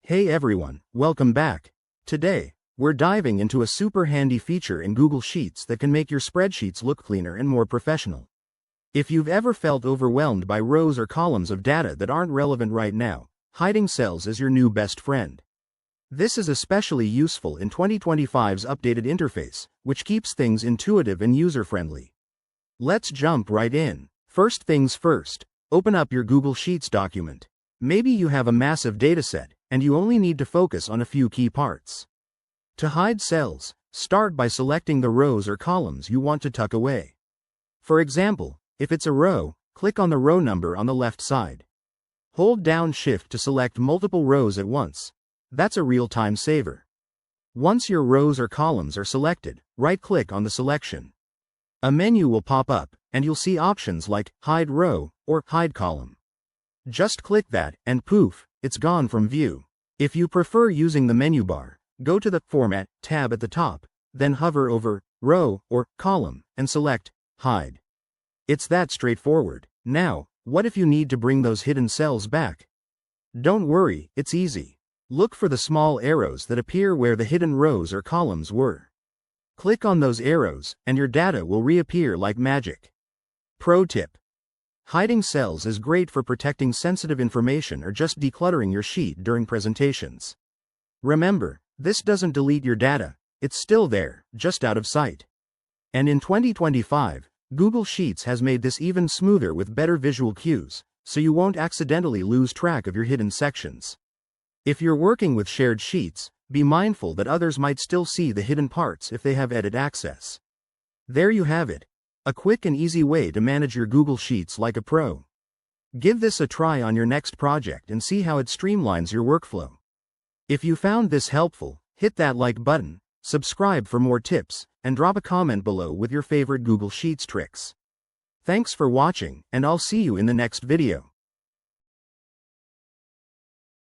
Hey everyone, welcome back. Today, we're diving into a super handy feature in Google Sheets that can make your spreadsheets look cleaner and more professional. If you've ever felt overwhelmed by rows or columns of data that aren't relevant right now, hiding cells is your new best friend. This is especially useful in 2025's updated interface, which keeps things intuitive and user-friendly. Let's jump right in. First things first, open up your Google Sheets document. Maybe you have a massive dataset, and you only need to focus on a few key parts. To hide cells, start by selecting the rows or columns you want to tuck away. For example, if it's a row, click on the row number on the left side. Hold down Shift to select multiple rows at once. That's a real-time saver. Once your rows or columns are selected, right-click on the selection. A menu will pop up, and you'll see options like Hide Row or Hide Column. Just click that, and poof, it's gone from view. If you prefer using the menu bar, go to the Format tab at the top, then hover over Row or Column and select Hide. It's that straightforward. Now, what if you need to bring those hidden cells back? Don't worry, it's easy. Look for the small arrows that appear where the hidden rows or columns were. Click on those arrows, and your data will reappear like magic. Pro tip: hiding cells is great for protecting sensitive information or just decluttering your sheet during presentations. Remember, this doesn't delete your data, it's still there, just out of sight. And in 2025, Google Sheets has made this even smoother with better visual cues, so you won't accidentally lose track of your hidden sections. If you're working with shared sheets, be mindful that others might still see the hidden parts if they have edit access. There you have it. A quick and easy way to manage your Google Sheets like a pro. Give this a try on your next project and see how it streamlines your workflow. If you found this helpful, hit that like button, subscribe for more tips, and drop a comment below with your favorite Google Sheets tricks. Thanks for watching, and I'll see you in the next video.